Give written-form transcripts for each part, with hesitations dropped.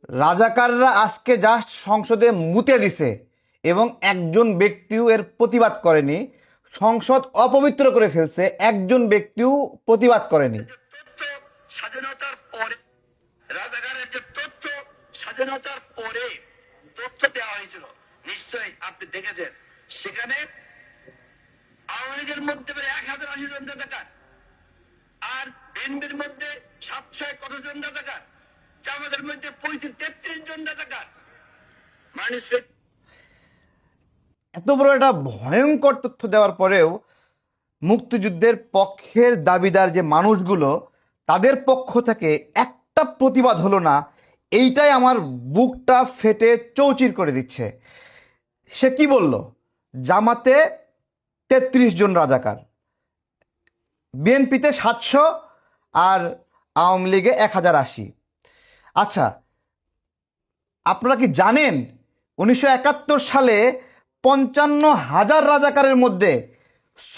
রাজাকাররা আজকে জাস্ট সংসদে মুতে দিছে এবং একজন ব্যক্তিও এর প্রতিবাদ করেনি। সংসদ অপবিত্র করে ফেলছে, একজন ব্যক্তিও প্রতিবাদ করেনি। স্বাধীনতার পরে রাজাকারের যে তথ্য স্বাধীনতার পরে তথ্য দেওয়া হয়েছিল, নিশ্চয়ই আপনি দেখেছেন। সেখানে আওয়ামী লীগের মধ্যে 1080 জন রাজাকার, আর বিএনপির মধ্যে 700 কত জন রাজাকার, জামাতের মধ্যে 33 জন রাজাকার। মানুষ এত বড় একটা ভয়ঙ্কর তথ্য দেওয়ার পরেও মুক্তিযুদ্ধের পক্ষের দাবিদার যে মানুষগুলো, তাদের পক্ষ থেকে একটা প্রতিবাদ হলো না। এইটাই আমার বুকটা ফেটে চৌচির করে দিচ্ছে। সে কি বলল? জামাতে 33 জন রাজাকার, বিএনপিতে 700 আর আওয়ামী লীগে 1080। আচ্ছা, আপনারা কি জানেন 1971 সালে 55,000 রাজাকারের মধ্যে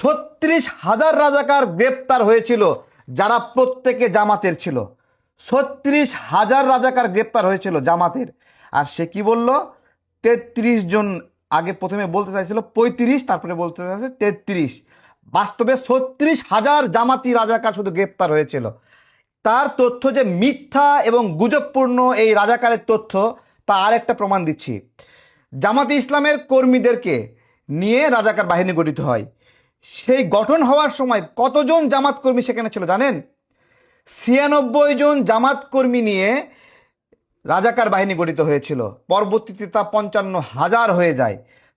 36,000 রাজাকার গ্রেপ্তার হয়েছিল, যারা প্রত্যেকে জামাতের ছিল। 36,000 রাজাকার গ্রেপ্তার হয়েছিল জামাতের। আর সে কি বলল? 33 জন। আগে প্রথমে বলতে চাইছিল 35, তারপরে বলতে চাইছে 33। বাস্তবে 36,000 জামাতি রাজাকার শুধু গ্রেপ্তার হয়েছিল। তার তথ্য যে মিথ্যা এবং গুজবপূর্ণ এই রাজাকারের তথ্য, তা আরেকটা প্রমাণ দিচ্ছি। জামাতে ইসলামের কর্মীদেরকে নিয়ে রাজাকার বাহিনী গঠিত হয়। সেই গঠন হওয়ার সময় কতজন জামাত কর্মী সেখানে ছিল জানেন? 96 জন জামাত কর্মী নিয়ে রাজাকার বাহিনী গঠিত হয়েছিল। পরবর্তীতে তা 55,000 হয়ে যায়।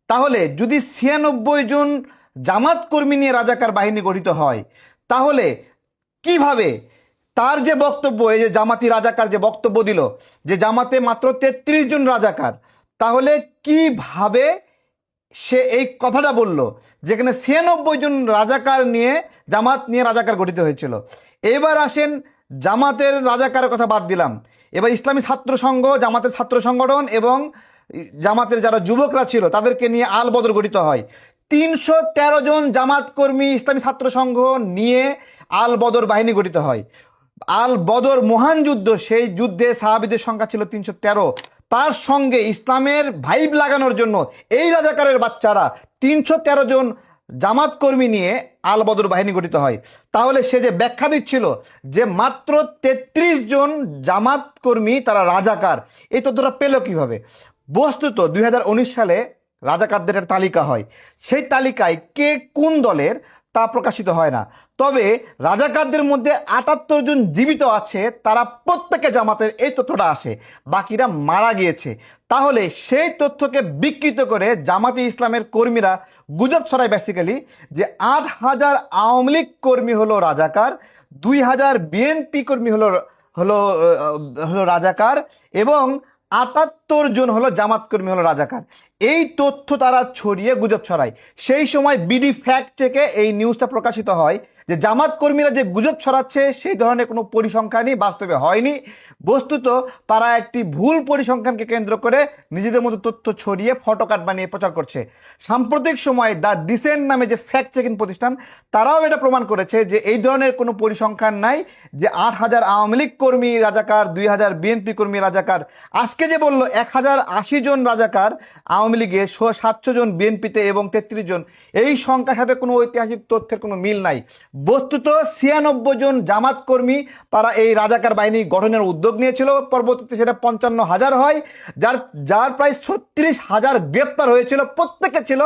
তাহলে যদি 96 জন জামাত কর্মী নিয়ে রাজাকার বাহিনী গঠিত হয়, তাহলে কিভাবে তার যে বক্তব্য, এই যে জামাতি রাজাকার যে বক্তব্য দিল যে জামাতে মাত্র 33 জন রাজাকার, তাহলে কিভাবে সে এই কথাটা বলল যেখানে 96 জন রাজাকার নিয়ে জামাত নিয়ে রাজাকার গঠিত হয়েছিল? এবার আসেন, জামাতের রাজাকারের কথা বাদ দিলাম, এবার ইসলামী ছাত্র সংঘ, জামাতের ছাত্র সংগঠন এবং জামাতের যারা যুবকরা ছিল তাদেরকে নিয়ে আল বদর গঠিত হয়। 313 জন জামাত কর্মী ইসলামী ছাত্র সংঘ নিয়ে আল বদর বাহিনী গঠিত হয়। আল বদর মহান যুদ্ধ, সেই যুদ্ধে সাহাবীদের সংখ্যা ছিল 313। তার সঙ্গে ইসলামের ভাইব লাগানোর জন্য এই রাজাকারের বাচ্চারা 313 জন জামাত কর্মী নিয়ে আল বদর বাহিনী গঠিত হয়। তাহলে সে যে ব্যাখ্যা দিচ্ছিল যে মাত্র 33 জন জামাত কর্মী তারা রাজাকার, এই তথ্যটা পেল কিভাবে? বস্তুত 2019 সালে রাজাকারদের একটা তালিকা হয়। সেই তালিকায় কে কোন দলের তা প্রকাশিত হয় না। তবে রাজাকারদের মধ্যে 78 জন জীবিত আছে, তারা প্রত্যেকে জামাতের, এই তথ্যটা আসে। বাকিরা মারা গিয়েছে। তাহলে সেই তথ্যকে বিকৃত করে জামাতে ইসলামের কর্মীরা গুজব ছড়ায় বেসিক্যালি যে 8,000 আওয়ামী লীগ কর্মী হলো রাজাকার, 2,000 বিএনপি কর্মী হলো হলো হলো রাজাকার এবং 78 জন হলো জামাত কর্মী হলো রাজাকার। এই তথ্য তারা ছড়িয়ে গুজব ছড়ায়। সেই সময় বিডি ফ্যাক্ট চেকে এই নিউজটা প্রকাশিত হয় যে জামাত কর্মীরা যে গুজব ছড়াচ্ছে সেই ধরনের কোনো পরিসংখ্যানই বাস্তবে হয়নি। বস্তুত তারা একটি ভুল পরিসংখ্যানকে কেন্দ্র করে নিজেদের মতো তথ্য ছড়িয়ে ফটোকার্ড বানিয়ে প্রচার করছে। সাম্প্রতিক সময়ে দ্য ডিসেন্ট নামে যে ফ্যাক্ট চেকিং প্রতিষ্ঠান, তারাও এটা প্রমাণ করেছে যে এই ধরনের কোনো পরিসংখ্যান নাই যে 8,000 আওয়ামী লীগ কর্মী রাজাকার, 2,000 বিএনপি কর্মী রাজাকার। আজকে যে বললো 1080 জন রাজাকার আওয়ামী লীগে, 700 জন বিএনপিতে এবং 33 জন, এই সংখ্যার সাথে কোনো ঐতিহাসিক তথ্যের কোনো মিল নাই। বস্তুত 96 জন জামাত কর্মী তারা এই রাজাকার বাহিনী গঠনের উদ্যোগ নিয়েছিল। পরবর্তীতে সেটা 55,000 হয়, যার প্রায় 36,000 গ্রেপ্তার হয়েছিল, প্রত্যেকে ছিল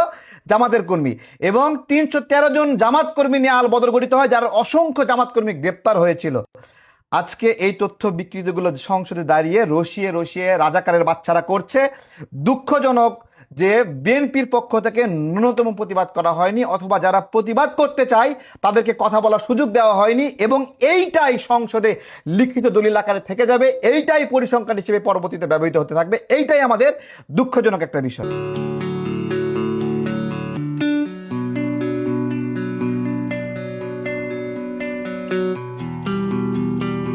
জামাতের কর্মী। এবং 313 জন জামাত কর্মী নিয়ে আল বদর গঠিত হয়, যার অসংখ্য জামাত কর্মী গ্রেপ্তার হয়েছিল। আজকে এই তথ্য বিকৃতিগুলো সংসদে দাঁড়িয়ে রসিয়ে রসিয়ে রাজাকারের বাচ্চারা করছে। দুঃখজনক যে বিএনপির পক্ষ থেকে ন্যূনতম প্রতিবাদ করা হয়নি, অথবা যারা প্রতিবাদ করতে চায় তাদেরকে কথা বলার সুযোগ দেওয়া হয়নি। এবং এইটাই সংসদে লিখিত দলিল আকারে থেকে যাবে, এইটাই পরিসংখ্যান হিসেবে পরবর্তীতে ব্যবহৃত হতে থাকবে। এইটাই আমাদের দুঃখজনক একটা বিষয়।